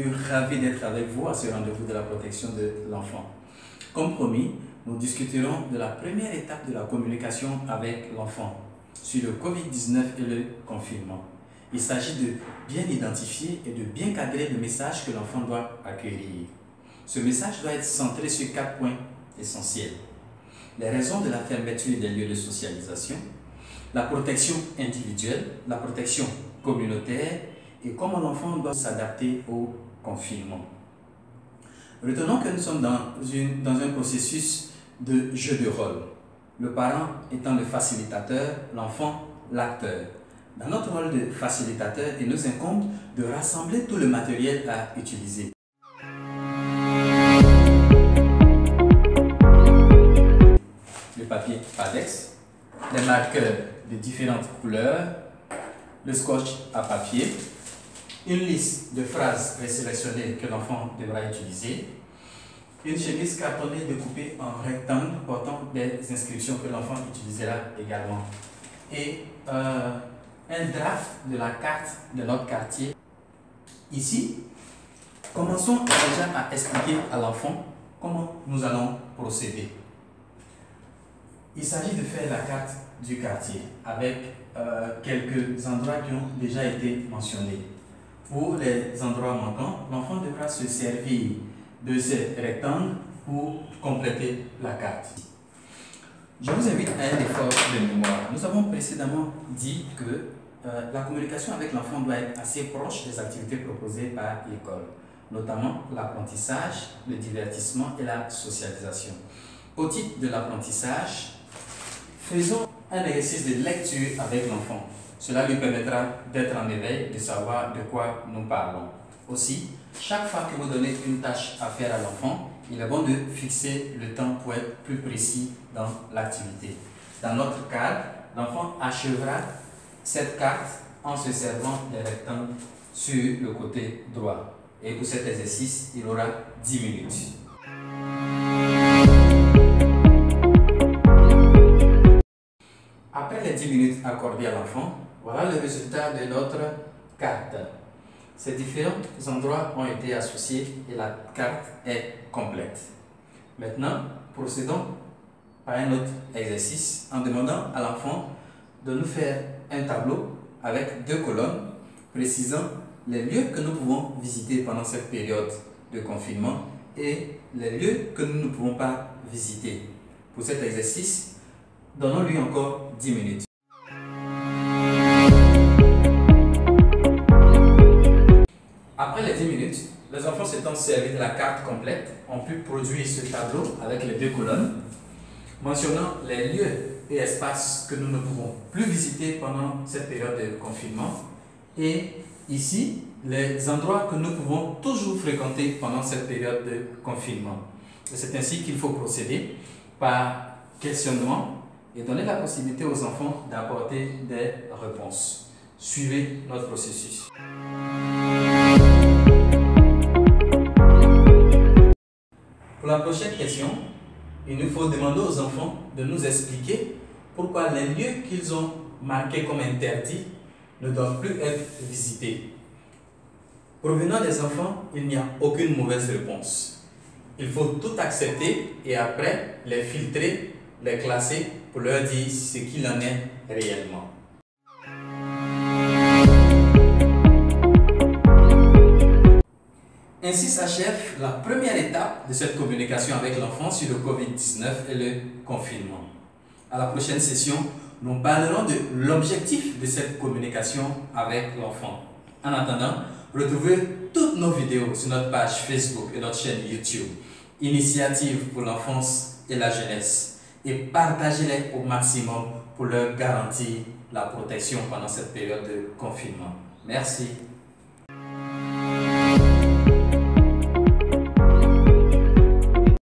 plus ravi d'être avec vous à ce rendez-vous de la protection de l'enfant. Comme promis, nous discuterons de la première étape de la communication avec l'enfant sur le Covid-19 et le confinement. Il s'agit de bien identifier et de bien cadrer le message que l'enfant doit accueillir. Ce message doit être centré sur 4 points essentiels. Les raisons de la fermeture des lieux de socialisation, la protection individuelle, la protection communautaire et comment l'enfant doit s'adapter au confinement. Retenons que nous sommes dans un processus de jeu de rôle. Le parent étant le facilitateur, l'enfant l'acteur. Dans notre rôle de facilitateur, il nous incombe de rassembler tout le matériel à utiliser. Le papier Padex, des marqueurs de différentes couleurs, le scotch à papier, une liste de phrases présélectionnées que l'enfant devra utiliser, une chemise cartonnée découpée en rectangle portant des inscriptions que l'enfant utilisera également et un draft de la carte de notre quartier. Ici, commençons déjà à expliquer à l'enfant comment nous allons procéder. Il s'agit de faire la carte du quartier avec quelques endroits qui ont déjà été mentionnés. Pour les endroits manquants, l'enfant devra se servir de ces rectangles pour compléter la carte. Je vous invite à un effort de mémoire. Nous avons précédemment dit que la communication avec l'enfant doit être assez proche des activités proposées par l'école, notamment l'apprentissage, le divertissement et la socialisation. Au titre de l'apprentissage, faisons un exercice de lecture avec l'enfant. Cela lui permettra d'être en éveil, de savoir de quoi nous parlons. Aussi, chaque fois que vous donnez une tâche à faire à l'enfant, il est bon de fixer le temps pour être plus précis dans l'activité. Dans notre cadre, l'enfant achèvera cette carte en se servant des rectangles sur le côté droit. Et pour cet exercice, il aura 10 minutes. Après les 10 minutes accordées à l'enfant, voilà le résultat de notre carte. Ces différents endroits ont été associés et la carte est complète. Maintenant, procédons à un autre exercice en demandant à l'enfant de nous faire un tableau avec 2 colonnes précisant les lieux que nous pouvons visiter pendant cette période de confinement et les lieux que nous ne pouvons pas visiter. Pour cet exercice, donnons-lui encore 10 minutes. Après les 10 minutes, les enfants s'étant servis de la carte complète ont pu produire ce tableau avec les 2 colonnes, mentionnant les lieux et espaces que nous ne pouvons plus visiter pendant cette période de confinement et ici, les endroits que nous pouvons toujours fréquenter pendant cette période de confinement. C'est ainsi qu'il faut procéder par questionnement et donner la possibilité aux enfants d'apporter des réponses. Suivez notre processus. Pour la prochaine question, il nous faut demander aux enfants de nous expliquer pourquoi les lieux qu'ils ont marqués comme interdits ne doivent plus être visités. Provenant des enfants, il n'y a aucune mauvaise réponse. Il faut tout accepter et après les filtrer, les classer pour leur dire ce qu'il en est réellement. Ainsi s'achève la première étape de cette communication avec l'enfant sur le Covid-19 et le confinement. À la prochaine session, nous parlerons de l'objectif de cette communication avec l'enfant. En attendant, retrouvez toutes nos vidéos sur notre page Facebook et notre chaîne YouTube, Initiative pour l'enfance et la jeunesse, et partagez-les au maximum pour leur garantir la protection pendant cette période de confinement. Merci.